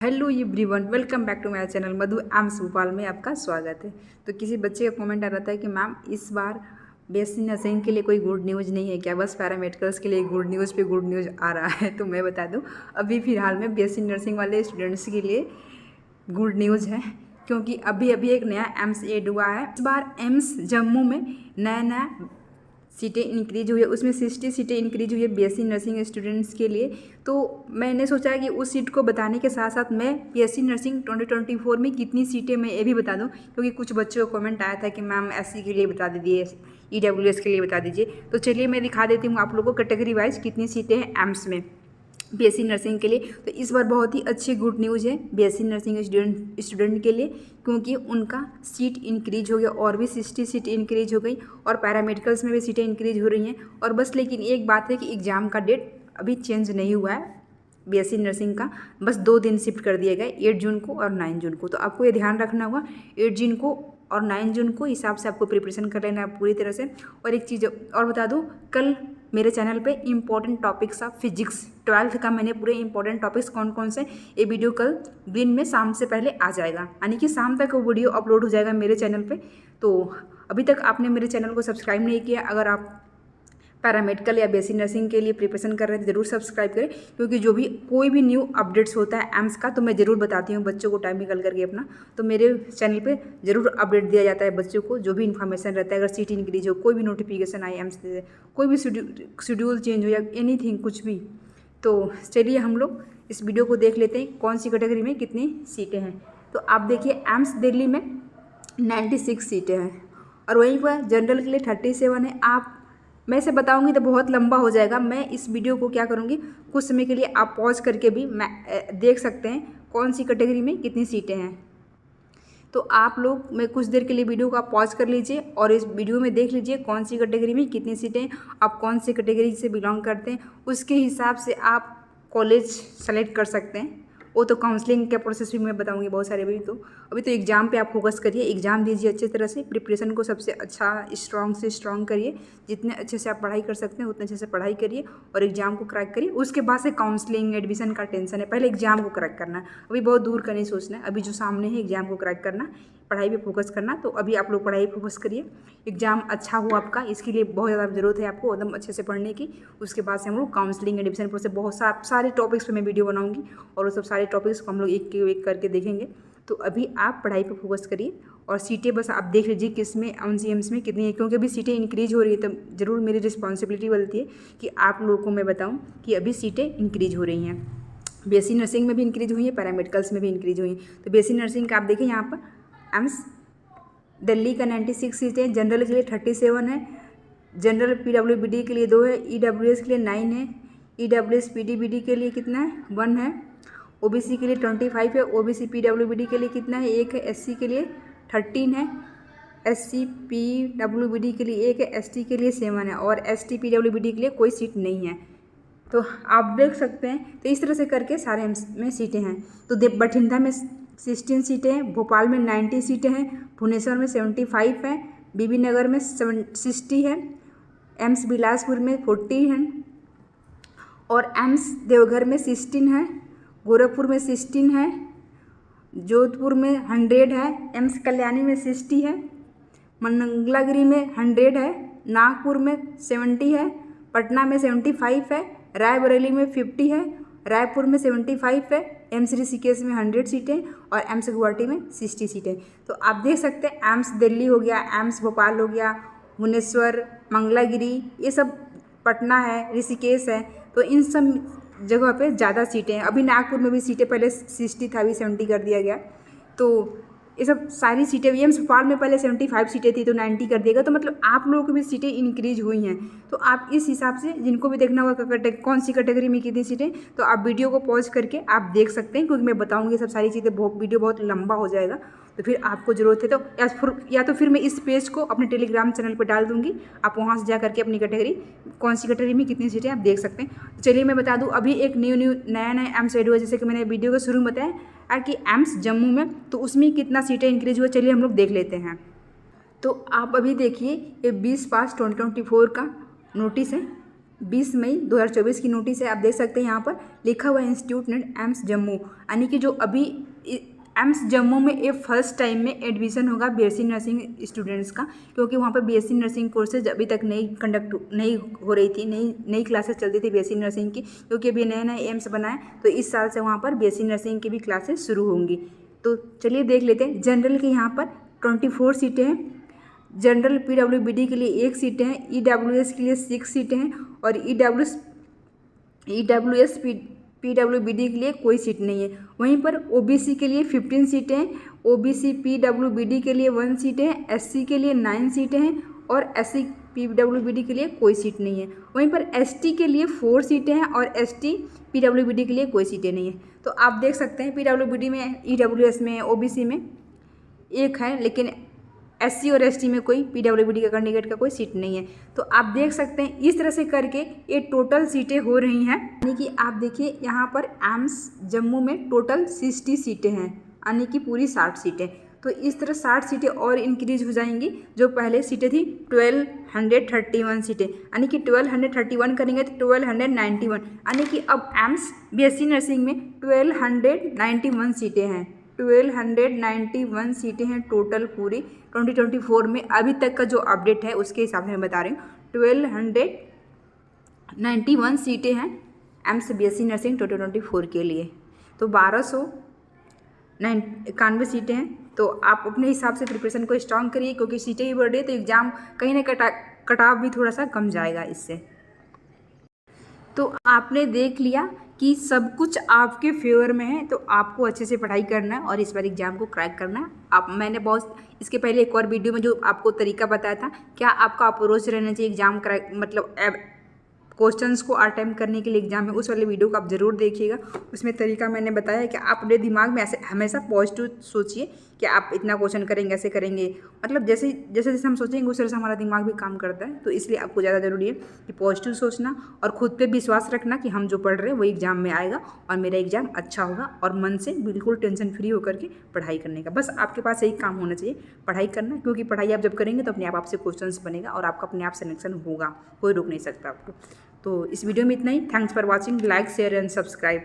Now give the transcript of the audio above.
Hello everyone, welcome back to my channel Madhu AIIMS Bhopal में आपका स्वागत है। तो किसी बच्चे का कमेंट आ रहा था कि मैम इस बार बीएससी नर्सिंग के लिए कोई गुड न्यूज़ नहीं है क्या, बस पैरामेडिकल्स के लिए गुड न्यूज़ पे गुड न्यूज़ आ रहा है। तो मैं बता दूं, अभी फिलहाल में बीएससी नर्सिंग वाले स्टूडेंट्स के लिए गुड न्यूज़ है, क्योंकि अभी अभी एक नया एम्स एड हुआ है। इस बार एम्स जम्मू में नया नया सीटें इंक्रीज हुई है, उसमें 60 सीटें इंक्रीज हुई है बीएससी नर्सिंग स्टूडेंट्स के लिए। तो मैंने सोचा कि उस सीट को बताने के साथ साथ मैं बीएससी नर्सिंग 2024 में कितनी सीटें मैं ये भी बता दूं, क्योंकि कुछ बच्चों को कमेंट आया था कि मैम एससी के लिए बता दीजिए, ईडब्ल्यूएस के लिए बता दीजिए। तो चलिए मैं दिखा देती हूँ आप लोगों को कैटेगरी वाइज कितनी सीटें हैं एम्स में बीएससी नर्सिंग के लिए। तो इस बार बहुत ही अच्छी गुड न्यूज़ है बीएससी नर्सिंग स्टूडेंट के लिए, क्योंकि उनका सीट इंक्रीज हो गया और भी 60 सीट इंक्रीज हो गई और पैरामेडिकल्स में भी सीटें इंक्रीज हो रही हैं। और बस लेकिन एक बात है कि एग्ज़ाम का डेट अभी चेंज नहीं हुआ है बीएससी नर्सिंग का, बस 2 दिन शिफ्ट कर दिया गया, 8 जून को और 9 जून को। तो आपको ये ध्यान रखना होगा, 8 जून को और 9 जून को हिसाब से आपको प्रिपरेशन कर लेना है पूरी तरह से। और एक चीज़ और बता दूँ, कल मेरे चैनल पे important topics of physics 12th का मैंने पूरे इंपॉर्टेंट टॉपिक्स कौन कौन से, ये वीडियो कल दिन में शाम से पहले आ जाएगा, यानी कि शाम तक वो वीडियो अपलोड हो जाएगा मेरे चैनल पे। तो अभी तक आपने मेरे चैनल को सब्सक्राइब नहीं किया, अगर आप पैरामेडिकल या बीएससी नर्सिंग के लिए प्रिपरेशन कर रहे हैं तो जरूर सब्सक्राइब करें, क्योंकि जो भी कोई भी न्यू अपडेट्स होता है एम्स का तो मैं ज़रूर बताती हूँ बच्चों को टाइम निकल करके अपना। तो मेरे चैनल पे ज़रूर अपडेट दिया जाता है बच्चों को, जो भी इन्फॉर्मेशन रहता है, अगर सीट इंक्रीज हो, कोई भी नोटिफिकेशन आए एम्स से, कोई भी शेड्यूल चेंज हो या एनीथिंग कुछ भी। तो चलिए हम लोग इस वीडियो को देख लेते हैं कौन सी कैटेगरी में कितनी सीटें हैं। तो आप देखिए, एम्स दिल्ली में 96 सीटें हैं और वहीं पर जनरल के लिए 37 है। आप मैं इसे बताऊंगी तो बहुत लंबा हो जाएगा, मैं इस वीडियो को क्या करूंगी, कुछ समय के लिए आप पॉज करके भी मैं देख सकते हैं कौन सी कैटेगरी में कितनी सीटें हैं। तो आप लोग मैं कुछ देर के लिए वीडियो को आप पॉज कर लीजिए और इस वीडियो में देख लीजिए कौन सी कैटेगरी में कितनी सीटें, आप कौन सी कैटेगरी से बिलोंग करते हैं, उसके हिसाब से आप कॉलेज सेलेक्ट कर सकते हैं। वो तो काउंसलिंग के प्रोसेस भी मैं बताऊंगी बहुत सारे। अभी तो एग्ज़ाम पे आप फोकस करिए, एग्ज़ाम दीजिए अच्छे तरह से, प्रिपरेशन को सबसे अच्छा स्ट्रॉन्ग से स्ट्रॉन्ग करिए, जितने अच्छे से आप पढ़ाई कर सकते हैं उतने अच्छे से पढ़ाई करिए और एग्ज़ाम को क्रैक करिए। उसके बाद से काउंसलिंग एडमिशन का टेंशन है, पहले एग्ज़ाम को क्रैक करना है, अभी बहुत दूर का नहीं सोचना है, अभी जो सामने है एग्ज़ाम को क्रैक करना, पढ़ाई पे फोकस करना। तो अभी आप लोग पढ़ाई फोकस करिए, एग्ज़ाम अच्छा हो आपका, इसके लिए बहुत ज़्यादा ज़रूरत है आपको एकदम अच्छे से पढ़ने की। उसके बाद से हम लोग काउंसलिंग एडमिशन प्रोसेस बहुत सारे टॉपिक्स पे मैं वीडियो बनाऊंगी और वो सब सारे टॉपिक्स को हम लोग एक करके देखेंगे। तो अभी आप पढ़ाई पे फोकस करिए और सीटें बस आप देख लीजिए किस में एम्स में कितनी है, क्योंकि अभी सीटें इंक्रीज हो रही है तो ज़रूर मेरी रिस्पॉन्सिबिलिटी बनती है कि आप लोगों को मैं बताऊँ कि अभी सीटें इंक्रीज हो रही हैं। बीएससी नर्सिंग में भी इंक्रीज हुई है, पैरामेडिकल्स में भी इंक्रीज हुई हैं। तो बीएससी नर्सिंग का आप देखें यहाँ पर एम्स दिल्ली का 96 सीटें, जनरल के लिए 37 है, जनरल पीडब्ल्यूबीडी के लिए 2 है, ईडब्ल्यूएस के लिए 9 है, ईडब्ल्यूएस पीडीबीडी के लिए कितना है 1 है, ओबीसी के लिए 25 है, ओबीसी पीडब्ल्यूबीडी के लिए कितना है 1 है, एससी के लिए 13 है, एससी पीडब्ल्यूबीडी के लिए 1 है, एसटी के लिए 7 है और एसटी पीडब्ल्यूबीडी के लिए कोई सीट नहीं है। तो आप देख सकते हैं, तो इस तरह से करके सारे एम्स में सीटें हैं। तो बठिंडा में 16 सीटें हैं, भोपाल में 90 सीटें हैं, भुवनेश्वर में 75 है, बीबी नगर में 60 है, एम्स बिलासपुर में 40 हैं और एम्स देवघर में 16 है, गोरखपुर में 16 है, जोधपुर में 100 है, एम्स कल्याणी में 60 है, मंगलागिरी में 100 है, नागपुर में 70 है, पटना में 75 है, रायबरेली में 50 है, रायपुर में 75 है, एम्स ऋषिकेश में 100 सीटें और एम्स गुवाहाटी में 60 सीटें। तो आप देख सकते हैं एम्स दिल्ली हो गया, एम्स भोपाल हो गया, भुवनेश्वर, मंगलागिरी, ये सब पटना है, ऋषिकेश है, तो इन सब जगह पे ज़्यादा सीटें हैं। अभी नागपुर में भी सीटें पहले 60 था, अभी 70 कर दिया गया। तो ये सब सारी सीटें, एम्स भोपाल में पहले 75 सीटें थी तो 90 कर दिएगा। तो मतलब आप लोगों की भी सीटें इंक्रीज हुई हैं। तो आप इस हिसाब से जिनको भी देखना होगा कौन सी कैटेगरी में कितनी सीटें, तो आप वीडियो को पॉज करके आप देख सकते हैं, क्योंकि मैं बताऊंगी सब सारी चीज़ें, वीडियो बहुत लंबा हो जाएगा। तो फिर आपको ज़रूरत है तो या तो फिर मैं इस पेज को अपने टेलीग्राम चैनल पर डाल दूंगी, आप वहाँ से जा करके अपनी कैटेगरी कौन सी कैटेगरी में कितनी सीटें आप देख सकते हैं। तो चलिए मैं बता दूँ, अभी एक नया एम्स एड हुआ, जैसे कि मैंने वीडियो के शुरू में बताया कि एम्स जम्मू में, तो उसमें कितना सीटें इंक्रीज हुआ, चलिए हम लोग देख लेते हैं। तो आप अभी देखिए, ये 20/5/2024 का नोटिस है 20 मई 2024 की नोटिस है। आप देख सकते हैं यहाँ पर लिखा हुआ है इंस्टीट्यूट नेट एम्स जम्मू, यानी कि जो अभी एम्स जम्मू में ये फर्स्ट टाइम में एडमिशन होगा बीएससी नर्सिंग स्टूडेंट्स का, क्योंकि वहाँ पर बीएससी नर्सिंग कोर्सेज अभी तक नहीं हो रही थी, नई क्लासेस चलती थी बीएससी नर्सिंग की, क्योंकि अभी नया नया एम्स बना है, तो इस साल से वहाँ पर बीएससी नर्सिंग की भी क्लासेस शुरू होंगी। तो चलिए देख लेते हैं। जनरल के यहाँ पर 24 सीटें हैं, जनरल पीडब्ल्यूबीडी के लिए 1 सीटें हैं, ईडब्ल्यूएस के लिए 6 सीटें हैं और ईडब्ल्यूएस पीडब्ल्यूबीडी के लिए कोई सीट नहीं है। वहीं पर ओबीसी के लिए 15 सीटें हैं, ओबीसी पीडब्ल्यूबीडी के लिए 1 सीटें हैं, एससी के लिए 9 सीटें हैं और एससी पीडब्ल्यूबीडी के लिए कोई सीट नहीं है। वहीं पर एसटी के लिए 4 सीटें हैं और एसटी पीडब्ल्यूबीडी के लिए कोई सीटें नहीं है। तो आप देख सकते हैं पीडब्ल्यूबीडी में, ईडब्ल्यूएस में, ओबीसी में 1 है, लेकिन एससी और एसटी में कोई पीडब्ल्यूबीडी का कैंडिडेट का कोई सीट नहीं है। तो आप देख सकते हैं इस तरह से करके ये टोटल सीटें हो रही हैं, यानी कि आप देखिए यहाँ पर एम्स जम्मू में टोटल 60 सीटें हैं, यानी कि पूरी 60 सीटें। तो इस तरह 60 सीटें और इंक्रीज हो जाएंगी। जो पहले सीटें थी 1231 सीटें, यानी कि 1231 करेंगे तो 1291, यानी कि अब एम्स बीएससी नर्सिंग में 1291 सीटें हैं, 1291 सीटें हैं टोटल पूरी 2024 में। अभी तक का जो अपडेट है उसके हिसाब से मैं बता रही हूँ, 1291 सीटें हैं एम्स बीएससी नर्सिंग 2024 के लिए। तो 1291 सीटें हैं। तो आप अपने हिसाब से प्रिपरेशन को स्ट्रॉन्ग करिए, क्योंकि सीटें भी बढ़ रही है तो एग्ज़ाम कहीं ना कटाव भी थोड़ा सा कम जाएगा इससे। तो आपने देख लिया कि सब कुछ आपके फेवर में है, तो आपको अच्छे से पढ़ाई करना है और इस बार एग्ज़ाम को क्रैक करना है। मैंने बहुत इसके पहले एक और वीडियो में जो आपको तरीका बताया था, क्या आपका अप्रोच रहना चाहिए एग्ज़ाम क्रैक, मतलब क्वेश्चंस को अटेम्प्ट करने के लिए एग्जाम में, उस वाले वीडियो को आप ज़रूर देखिएगा। उसमें तरीका मैंने बताया है कि आप अपने दिमाग में ऐसे हमेशा पॉजिटिव सोचिए कि आप इतना क्वेश्चन करेंगे, ऐसे करेंगे, मतलब जैसे जैसे हम सोचेंगे उस तरह से हमारा दिमाग भी काम करता है। तो इसलिए आपको ज़्यादा ज़रूरी है कि पॉजिटिव सोचना और खुद पे विश्वास रखना कि हम जो पढ़ रहे हैं वो एग्ज़ाम में आएगा और मेरा एग्ज़ाम अच्छा होगा, और मन से बिल्कुल टेंशन फ्री होकर के पढ़ाई करने का। बस आपके पास यही काम होना चाहिए, पढ़ाई करना, क्योंकि पढ़ाई आप जब करेंगे तो अपने आप आपसे क्वेश्चन बनेगा और आपका अपने आप सिलेक्शन होगा, कोई रोक नहीं सकता आपको। तो इस वीडियो में इतना ही। Thanks for watching, like share and subscribe.